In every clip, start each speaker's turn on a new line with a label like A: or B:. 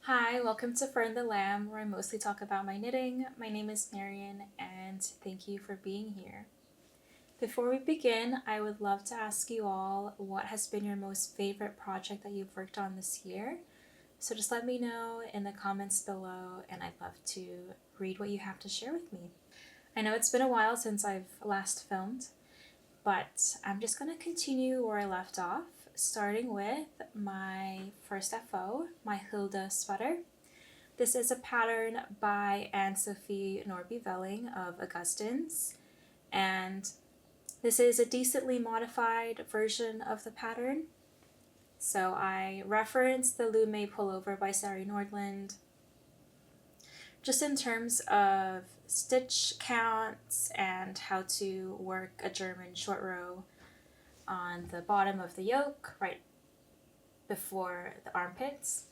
A: Hi, welcome to Fern the Lamb, where I mostly talk about my knitting. My name is Marian, and thank you for being here. Before we begin, I would love to ask you all what has been your most favorite project that you've worked on this year. So just let me know in the comments below, and I'd love to read what you have to share with me. I know it's been a while since I've last filmed, but I'm just going to continue where I left off, starting with my first FO, my Hylde sweater. This is a pattern by Anne-Sophie Norby-Velling of Augustins, and this is a decently modified version of the pattern. So I referenced the Lumme Pullover by Sari Nordlund, just in terms of stitch counts and how to work a German short row on the bottom of the yoke right before the armpits.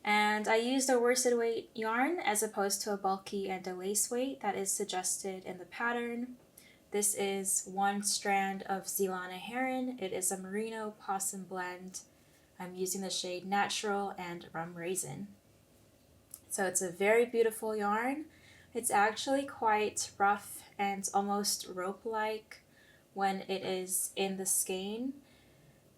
A: And I used a worsted weight yarn as opposed to a bulky and a lace weight that is suggested in the pattern. This is one strand of Zealana Heron. It is a merino possum blend. I'm using the shade Natural and Rum Raisin. So it's a very beautiful yarn. It's actually quite rough and almost rope-like when it is in the skein.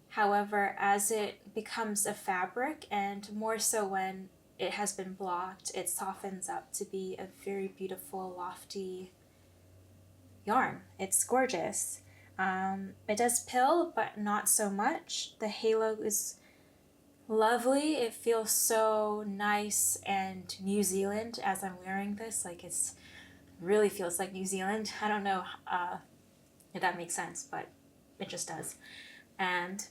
A: However, as it becomes a fabric, and more so when it has been blocked, it softens up to be a very beautiful, lofty yarn. It's gorgeous. It does pill, but not so much. The halo is lovely. It feels so nice and New Zealand as I'm wearing this. Like it's really feels like New Zealand. I don't know if that makes sense, but it just does. And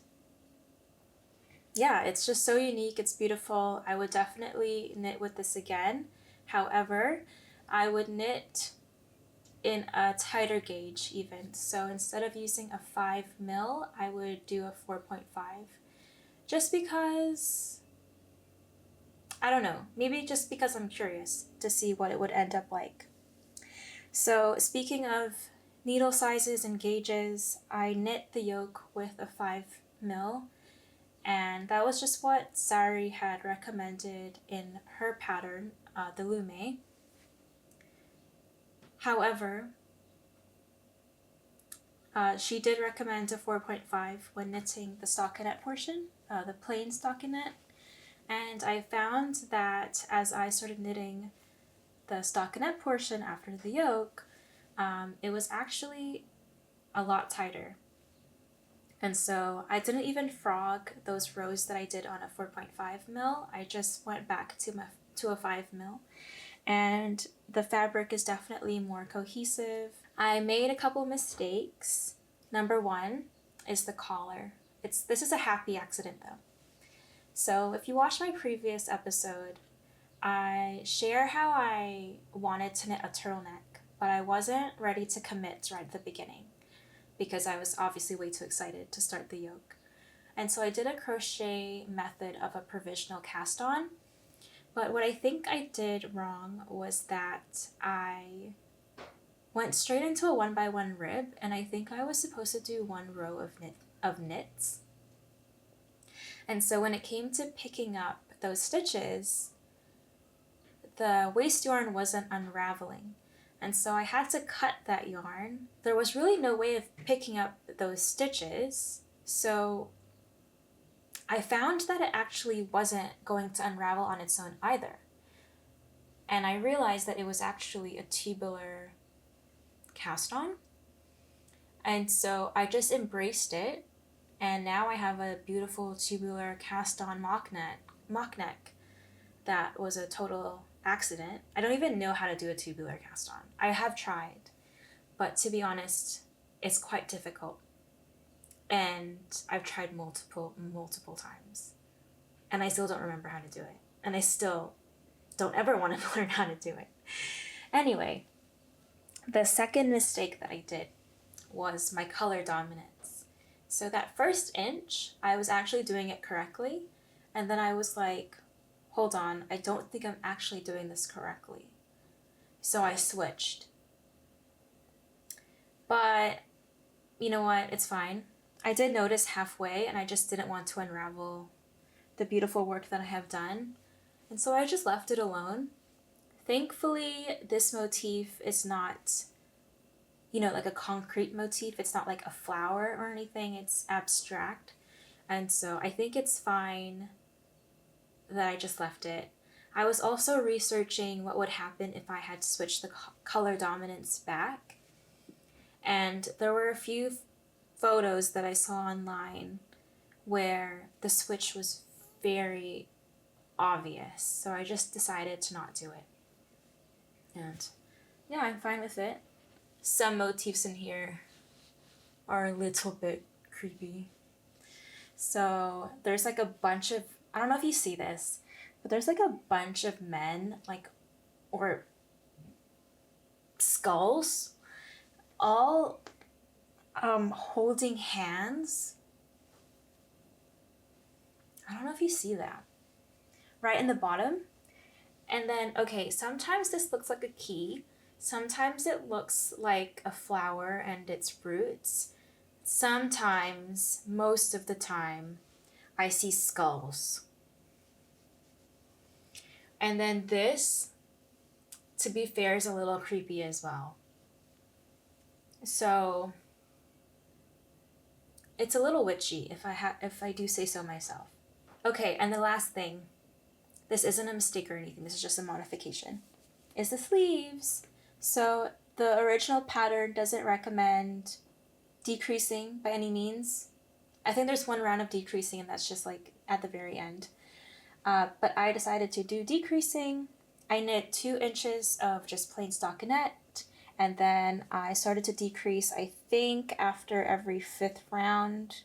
A: yeah, it's just so unique. It's beautiful. I would definitely knit with this again. However, I would knit in a tighter gauge even. So instead of using a 5 mil, I would do a 4.5. Just because, I don't know, maybe just because I'm curious to see what it would end up like. So speaking of needle sizes and gauges, I knit the yoke with a 5 mil, and that was just what Sari had recommended in her pattern, the Lumme. However, she did recommend a 4.5 when knitting the stockinette portion, the plain stockinette. And I found that as I started knitting the stockinette portion after the yoke, it was actually a lot tighter. And so I didn't even frog those rows that I did on a 4.5 mil. I just went back to a 5 mil. And the fabric is definitely more cohesive. I made a couple mistakes. Number one is the collar. This is a happy accident though. So if you watched my previous episode, I share how I wanted to knit a turtleneck, but I wasn't ready to commit right at the beginning because I was obviously way too excited to start the yoke. And so I did a crochet method of a provisional cast on. But what I think I did wrong was that I went straight into a 1x1 rib, and I think I was supposed to do one row of knits. And so when it came to picking up those stitches, the waste yarn wasn't unraveling. And so I had to cut that yarn. There was really no way of picking up those stitches. So I found that it actually wasn't going to unravel on its own either. And I realized that it was actually a tubular cast on. And so I just embraced it. And now I have a beautiful tubular cast on mock neck that was a total accident. I don't even know how to do a tubular cast on. I have tried, but to be honest, it's quite difficult. And I've tried multiple times. And I still don't remember how to do it. And I still don't ever want to learn how to do it. Anyway, the second mistake that I did was my color dominance. So that first inch, I was actually doing it correctly. And then I was like, hold on, I don't think I'm actually doing this correctly. So I switched. But you know what? It's fine. I did notice halfway, and I just didn't want to unravel the beautiful work that I have done. And so I just left it alone. Thankfully, this motif is not, like a concrete motif. It's not like a flower or anything. It's abstract. And so I think it's fine that I just left it. I was also researching what would happen if I had to switch the color dominance back. And there were a few photos that I saw online where the switch was very obvious. So I just decided to not do it. And yeah, I'm fine with it. Some motifs in here are a little bit creepy. So there's like a bunch of, I don't know if you see this, but there's like a bunch of men, or skulls, all holding hands. I don't know if you see that. Right in the bottom. And then, okay, sometimes this looks like a key. Sometimes it looks like a flower and its roots. Sometimes, most of the time, I see skulls. And then this, to be fair, is a little creepy as well. So it's a little witchy, if I do say so myself. Okay, and the last thing, this isn't a mistake or anything, this is just a modification, is the sleeves. So the original pattern doesn't recommend decreasing by any means. I think there's one round of decreasing, and that's just like at the very end. But I decided to do decreasing. I knit 2 inches of just plain stockinette, and then I started to decrease, I think, after every 5th round.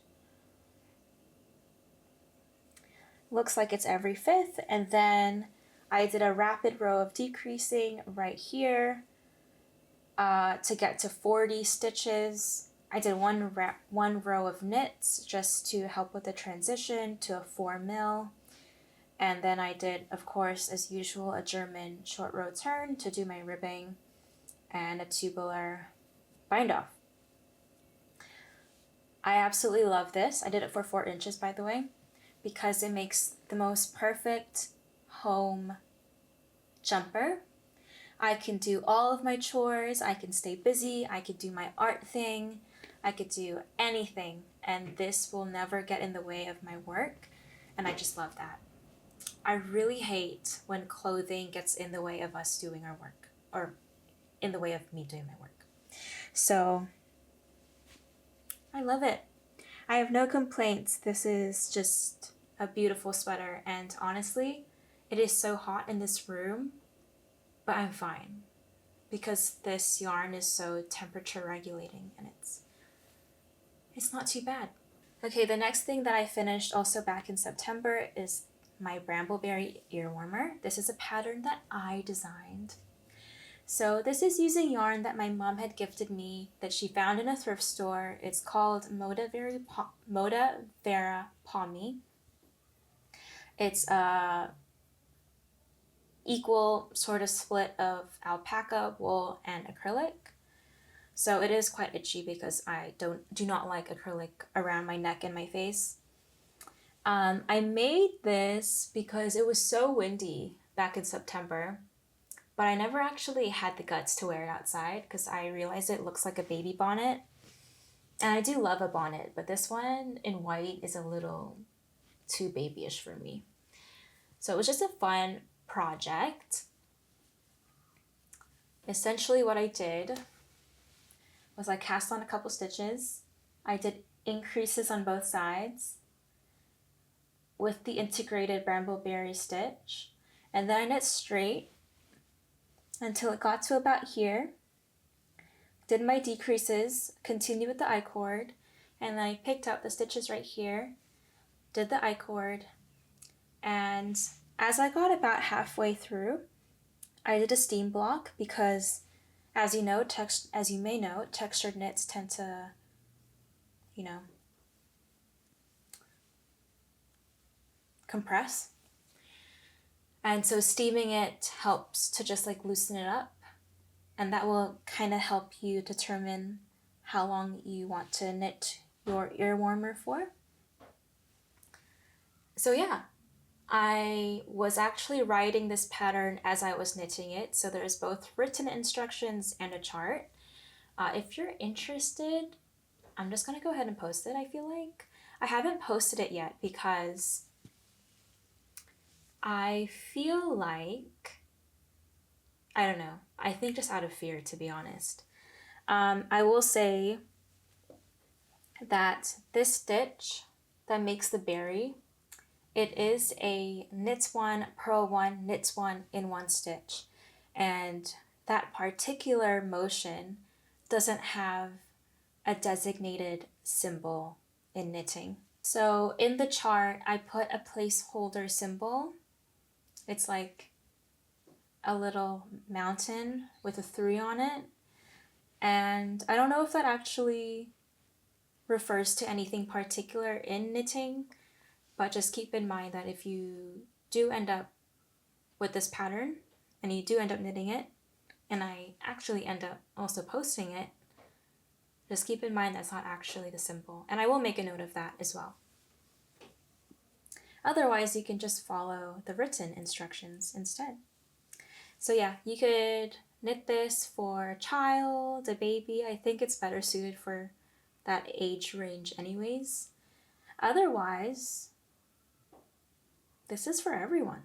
A: Looks like it's every 5th, and then I did a rapid row of decreasing right here to get to 40 stitches. I did one row of knits just to help with the transition to a 4 mil. And then I did, of course, as usual, a German short row turn to do my ribbing and a tubular bind off. I absolutely love this. I did it for 4 inches, by the way, because it makes the most perfect home jumper. I can do all of my chores, I can stay busy, I could do my art thing, I could do anything, and this will never get in the way of my work, and I just love that. I really hate when clothing gets in the way of us doing our work, or in the way of me doing my work. So I love it. I have no complaints. This is just a beautiful sweater, and honestly, it is so hot in this room, but I'm fine because this yarn is so temperature regulating, and it's not too bad. Okay, the next thing that I finished also back in September is my Brambleberry Earwarmer. This is a pattern that I designed. So this is using yarn that my mom had gifted me that she found in a thrift store. It's called Moda Vera Pomi. It's a equal sort of split of alpaca, wool, and acrylic. So it is quite itchy because I do not like acrylic around my neck and my face. I made this because it was so windy back in September, but I never actually had the guts to wear it outside because I realized it looks like a baby bonnet. And I do love a bonnet, but this one in white is a little too babyish for me. So it was just a fun project. Essentially what I did was I cast on a couple stitches. I did increases on both sides with the integrated Brambleberry stitch, and then I knit straight until it got to about here. Did my decreases, continued with the I-cord, and then I picked up the stitches right here, did the I-cord, and as I got about halfway through, I did a steam block because, as you may know, textured knits tend to, compress. And so steaming it helps to just loosen it up, and that will kind of help you determine how long you want to knit your ear warmer for. So yeah, I was actually writing this pattern as I was knitting it, so there's both written instructions and a chart. If you're interested, I'm just gonna go ahead and post it, I feel like. I haven't posted it yet because I feel like, I don't know, I think just out of fear, to be honest. I will say that this stitch that makes the berry, it is a knits one, purl one, knits one in one stitch. And that particular motion doesn't have a designated symbol in knitting. So in the chart, I put a placeholder symbol. It's like a little mountain with a 3 on it. And I don't know if that actually refers to anything particular in knitting, but just keep in mind that if you do end up with this pattern and you do end up knitting it, and I actually end up also posting it, just keep in mind that's not actually the symbol. And I will make a note of that as well. Otherwise, you can just follow the written instructions instead. So yeah, you could knit this for a child, a baby. I think it's better suited for that age range anyways. Otherwise, this is for everyone.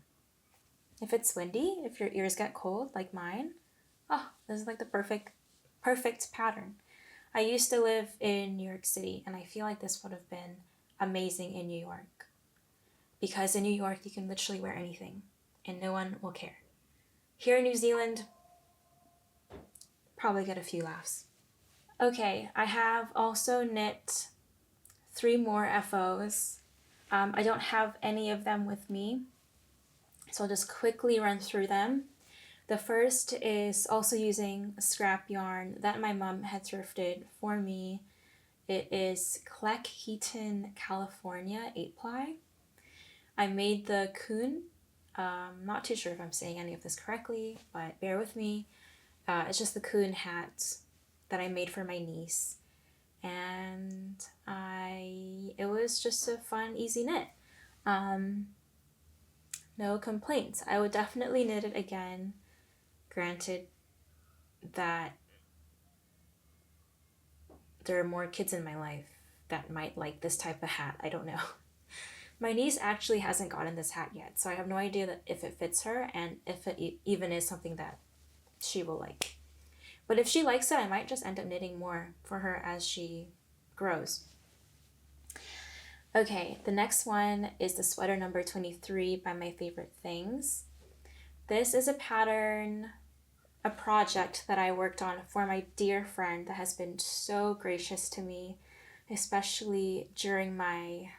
A: If it's windy, if your ears get cold like mine, oh, this is like the perfect pattern. I used to live in New York City, and I feel like this would have been amazing in New York. Because in New York, you can literally wear anything, and no one will care. Here in New Zealand, probably get a few laughs. Okay, I have also knit 3 more FOs. I don't have any of them with me, so I'll just quickly run through them. The first is also using a scrap yarn that my mom had thrifted for me. It is Cleckheaton California 8-ply. I made the Quynn. Not too sure if I'm saying any of this correctly, but bear with me. It's just the Quynn hat that I made for my niece. And it was just a fun, easy knit. No complaints. I would definitely knit it again. Granted that there are more kids in my life that might like this type of hat. I don't know. My niece actually hasn't gotten this hat yet, so I have no idea that if it fits her and if it even is something that she will like. But if she likes it, I might just end up knitting more for her as she grows. Okay, the next one is the sweater number 23 by My Favorite Things. This is a pattern, a project that I worked on for my dear friend that has been so gracious to me, especially during my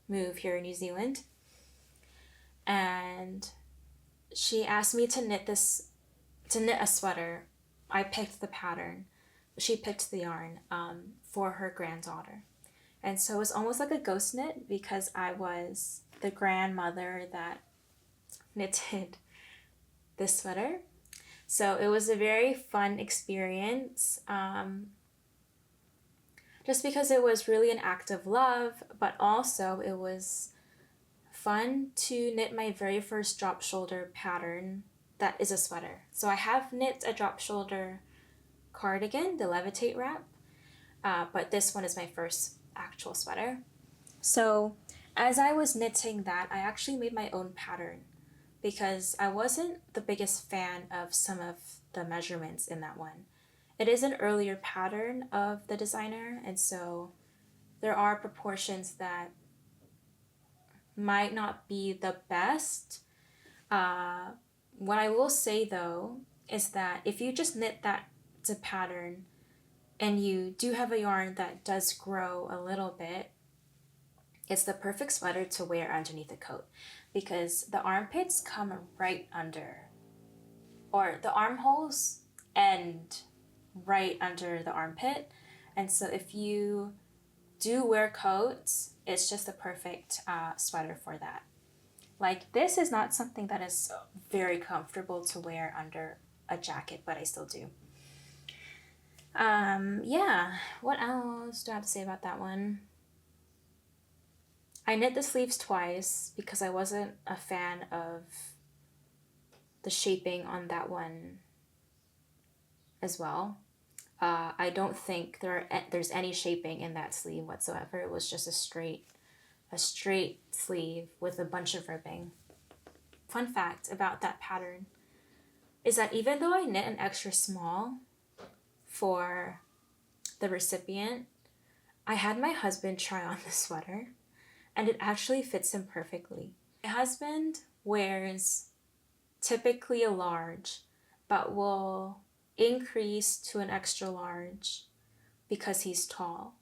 A: move here in New Zealand. And she asked me to knit a sweater. I picked the pattern. She picked the yarn for her granddaughter. And so it was almost like a ghost knit because I was the grandmother that knitted this sweater. So it was a very fun experience, just because it was really an act of love, but also it was fun to knit my very first drop shoulder pattern that is a sweater. So I have knit a drop shoulder cardigan, the Levitate wrap, but this one is my first actual sweater. So as I was knitting that, I actually made my own pattern because I wasn't the biggest fan of some of the measurements in that one. It is an earlier pattern of the designer, and so there are proportions that might not be the best. What I will say though is that if you just knit that to pattern and you do have a yarn that does grow a little bit, it's the perfect sweater to wear underneath a coat because the armpits come right under, or the armholes end right under the armpit. And so if you do wear coats, it's just the perfect sweater for that. Like, this is not something that is very comfortable to wear under a jacket, but I still do. Yeah, what else do I have to say about that one? I knit the sleeves twice because I wasn't a fan of the shaping on that one as well. I don't think there's any shaping in that sleeve whatsoever. It was just a straight sleeve with a bunch of ribbing. Fun fact about that pattern is that even though I knit an extra small for the recipient, I had my husband try on the sweater and it actually fits him perfectly. My husband wears typically a large, but will increase to an extra large because he's tall.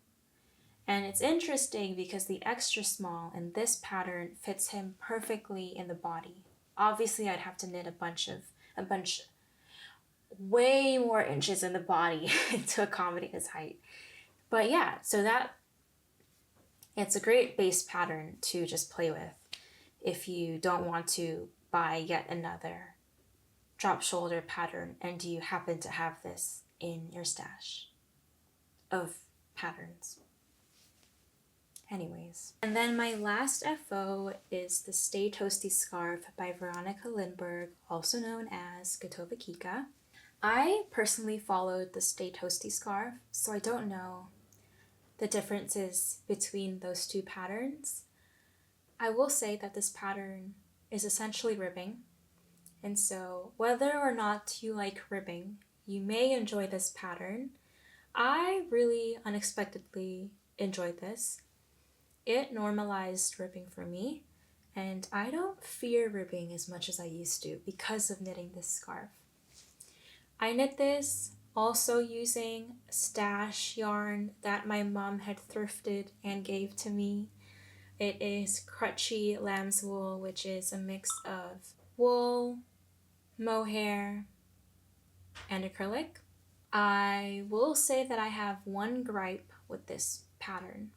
A: And it's interesting because the extra small in this pattern fits him perfectly in the body. Obviously, I'd have to knit a bunch way more inches in the body to accommodate his height. But yeah, so it's a great base pattern to just play with if you don't want to buy yet another drop shoulder pattern and you happen to have this in your stash of patterns. Anyways, and then my last FO is the Stay Toasty scarf by Veronica Lindberg, also known as Kutovakika. I personally followed the Stay Toasty scarf, so I don't know the differences between those two patterns. I will say that this pattern is essentially ribbing, and so whether or not you like ribbing, you may enjoy this pattern. I really unexpectedly enjoyed this. It normalized ribbing for me, and I don't fear ribbing as much as I used to because of knitting this scarf. I knit this also using stash yarn that my mom had thrifted and gave to me. It is Crucci Lambswool, which is a mix of wool, mohair, and acrylic. I will say that I have one gripe with this pattern.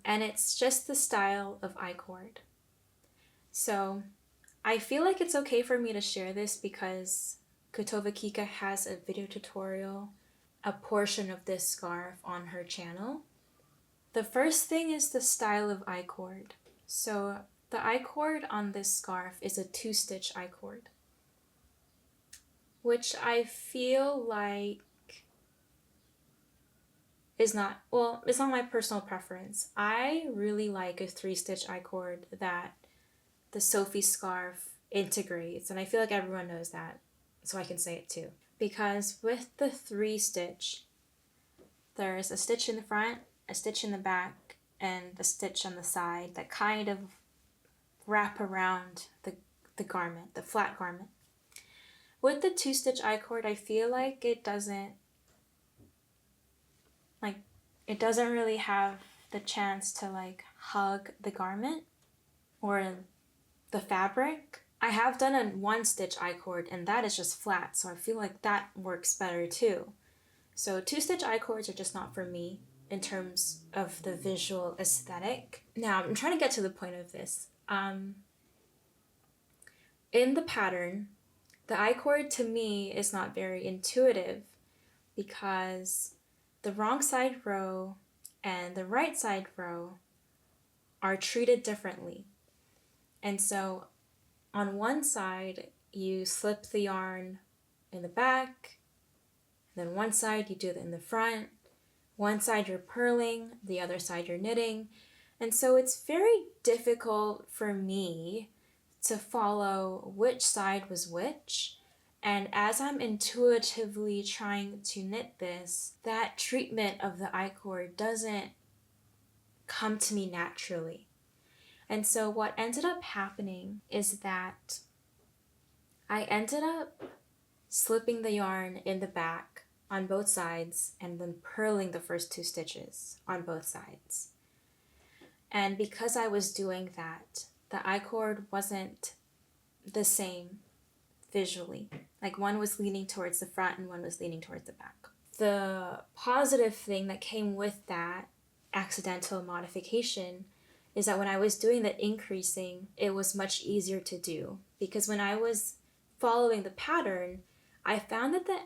A: And it's just the style of I-cord. So I feel like it's okay for me to share this because Kutovakika has a video tutorial, a portion of this scarf on her channel. The first thing is the style of I-cord. So the I-cord on this scarf is a 2-stitch I-cord, which I feel like it's not my personal preference. I really like a 3-stitch I-cord that the Sophie scarf integrates, and I feel like everyone knows that, so I can say it too. Because with the 3-stitch, there's a stitch in the front, a stitch in the back, and a stitch on the side that kind of wrap around the garment, the flat garment. With the 2-stitch I-cord, I feel like it doesn't really have the chance to hug the garment or the fabric. I have done a 1-stitch I-cord and that is just flat, so I feel like that works better too. So 2-stitch I-cords are just not for me in terms of the visual aesthetic. Now I'm trying to get to the point of this. In the pattern, the I-cord to me is not very intuitive because the wrong side row and the right side row are treated differently. And so on one side, you slip the yarn in the back, then one side you do it in the front, one side you're purling, the other side you're knitting. And so it's very difficult for me to follow which side was which. And as I'm intuitively trying to knit this, that treatment of the I-cord doesn't come to me naturally. And so what ended up happening is that I ended up slipping the yarn in the back on both sides and then purling the first 2 stitches on both sides. And because I was doing that, the I-cord wasn't the same visually. One was leaning towards the front and one was leaning towards the back. The positive thing that came with that accidental modification is that when I was doing the increasing, it was much easier to do. Because when I was following the pattern, I found that the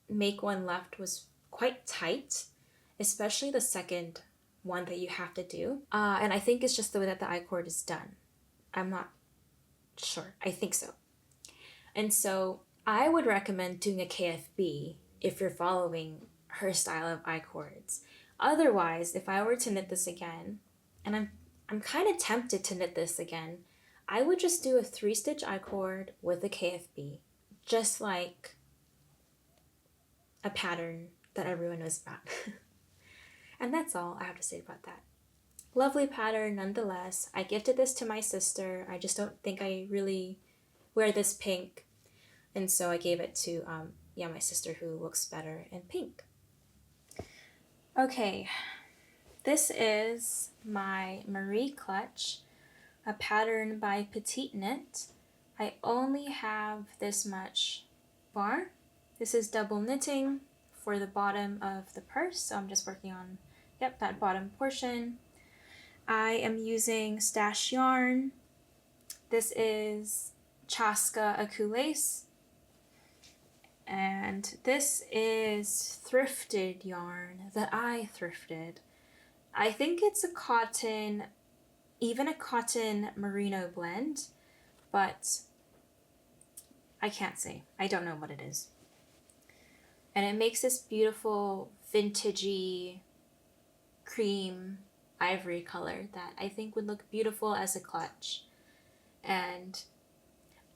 A: make one left was quite tight, especially the second one that you have to do. And I think it's just the way that the I-cord is done. I'm not sure. I think so. And so I would recommend doing a KFB if you're following her style of I-cords. Otherwise, if I were to knit this again, and I'm kind of tempted to knit this again, I would just do a 3-stitch I-cord with a KFB, just like a pattern that everyone knows about. And that's all I have to say about that. Lovely pattern nonetheless. I gifted this to my sister. I just don't think I really wear this pink. And so I gave it to my sister, who looks better in pink. Okay, this is my Marie clutch, a pattern by PetiteKnit. I only have this much yarn. This is double knitting for the bottom of the purse, so I'm just working on, that bottom portion. I am using stash yarn. This is Chaska Aqu Lace. And this is thrifted yarn that I thrifted. I think it's a cotton merino blend, but I can't say. I don't know what it is. And it makes this beautiful vintagey cream ivory color that I think would look beautiful as a clutch. And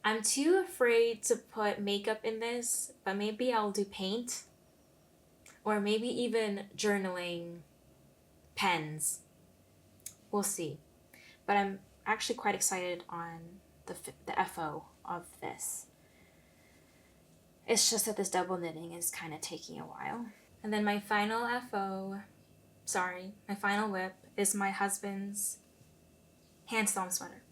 A: I'm too afraid to put makeup in this, but maybe I'll do paint, or maybe even journaling pens. We'll see. But I'm actually quite excited on the FO of this. It's just that this double knitting is kind of taking a while. And then my final whip is my husband's Hanstholm sweater.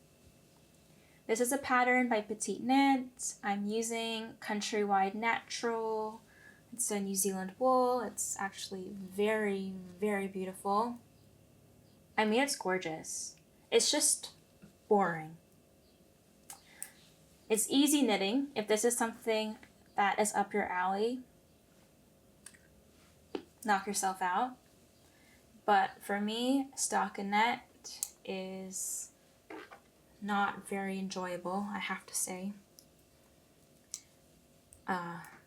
A: This is a pattern by PetiteKnit. I'm using Countrywide Natural. It's a New Zealand wool. It's actually very, very beautiful. I mean, it's gorgeous. It's just boring. It's easy knitting. If this is something that is up your alley, knock yourself out. But for me, stockinette is not very enjoyable, I have to say. But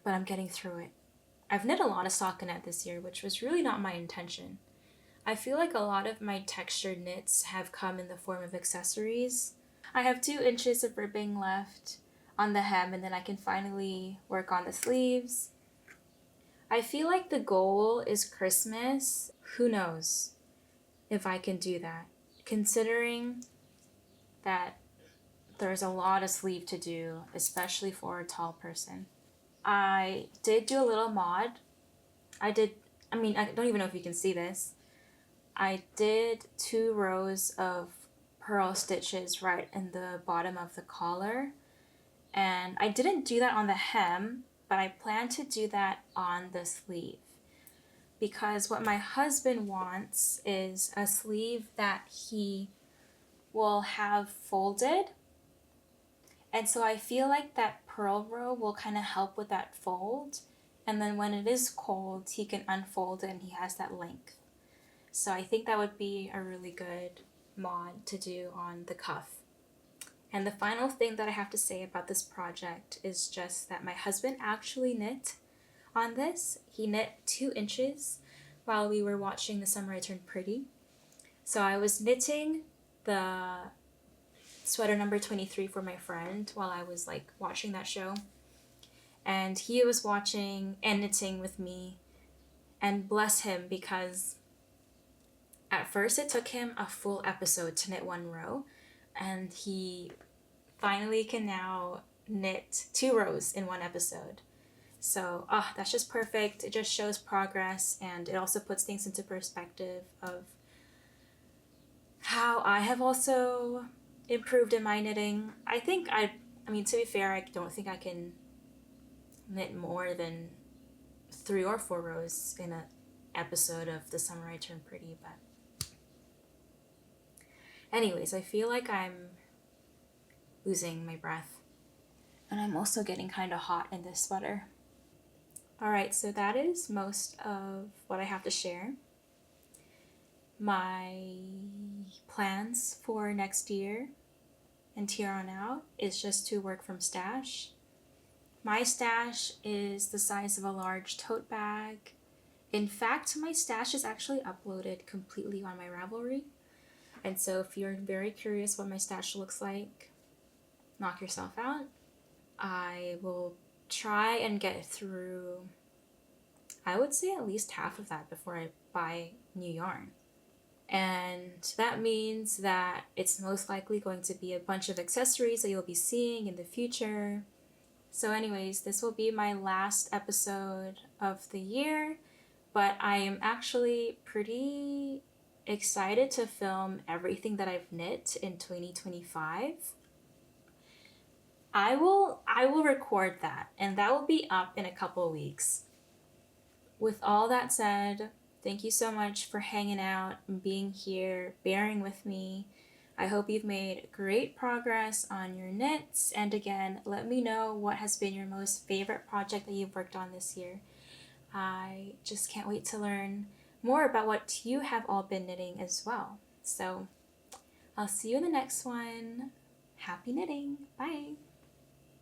A: I'm getting through it. I've knit a lot of stockinette this year, which was really not my intention. I feel like a lot of my textured knits have come in the form of accessories. I have 2 inches of ribbing left on the hem, and then I can finally work on the sleeves. I feel like the goal is Christmas. Who knows if I can do that, considering that there's a lot of sleeve to do, especially for a tall person. I did do a little mod. I don't even know if you can see this. I did 2 rows of purl stitches right in the bottom of the collar. And I didn't do that on the hem, but I plan to do that on the sleeve. Because what my husband wants is a sleeve that he will have folded. And so I feel like that purl row will kind of help with that fold. And then when it is cold, he can unfold it and he has that length. So I think that would be a really good mod to do on the cuff. And the final thing that I have to say about this project is just that my husband actually knit on this. He knit 2 inches while we were watching The Summer I Turned Pretty. So I was knitting the sweater number 23 for my friend while I was watching that show. And he was watching and knitting with me. And bless him, because at first it took him a full episode to knit 1 row. And he finally can now knit 2 rows in 1 episode. So, that's just perfect. It just shows progress, and it also puts things into perspective of how I have also improved in my knitting. I mean, to be fair, I don't think I can knit more than 3 or 4 rows in an episode of The Summer I Turned Pretty, but anyways, I feel like I'm losing my breath. And I'm also getting kind of hot in this sweater. Alright, so that is most of what I have to share. my plans for next year and here on out is just to work from stash. My stash is the size of a large tote bag. In fact, my stash is actually uploaded completely on my Ravelry. And so if you're very curious what my stash looks like, knock yourself out. I will try and get through, I would say, at least half of that before I buy new yarn. And that means that it's most likely going to be a bunch of accessories that you'll be seeing in the future. So anyways, this will be my last episode of the year, but I am actually pretty excited to film everything that I've knit in 2025. I will record that, and that will be up in a couple weeks. With all that said, thank you so much for hanging out and being here, bearing with me. I hope you've made great progress on your knits, and again, let me know what has been your most favorite project that you've worked on this year. I just can't wait to learn more about what you have all been knitting as well. So I'll see you in the next one. Happy knitting. Bye.